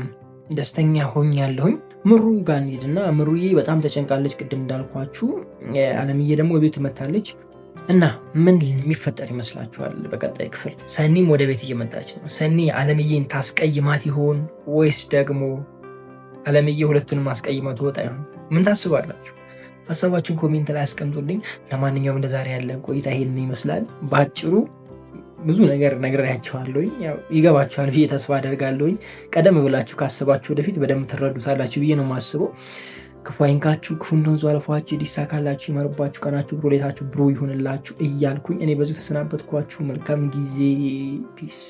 ደስተኛ ሆኛለሁኝ። ምሩ ጋር እንሂድና ምሩዬ በጣም ተጨንቃለች ቅድም እንዳልኳችሁ። አለምዬ ደግሞ ቤት መታለች እና ምን የሚፈጠር ይመስላችኋል? በቀጣይ ክፍል ሰኒም ወደ ቤት እየመጣች ነው። ሰኒ አለምዬን ታስቀይማት ይሆን ወይስ ደግሞ አለምዬ ሁለቱንም አስቀይማት ወጣ ይሆን? ምን ታስባላችሁ? ሀሳባችሁን ኮሜንት ላይ አስቀምጡልኝ። ለማንኛውም እንደዛሬ ያለን ቆይታ ይሄንን ይመስላል። በአጭሩ ብዙ ነገር ነግሬያችኋለሁኝ። ያው ይገባችኋል ብዬ ተስፋ አደርጋለሁኝ። ቀደም ብላችሁ ካስባችሁ ወደፊት በደንብ ትረዱታላችሁ ብዬ ነው የማስበው። ክፉ አይንካችሁ፣ ክፉ እንደወንዙ አለፏችሁ፣ ይሳካላችሁ፣ ይመርባችሁ፣ ቀናችሁ ብሩ፣ ሌታችሁ ብሩ ይሁንላችሁ እያልኩኝ እኔ በዚሁ ተሰናበትኳችሁ። መልካም ጊዜ። ፒስ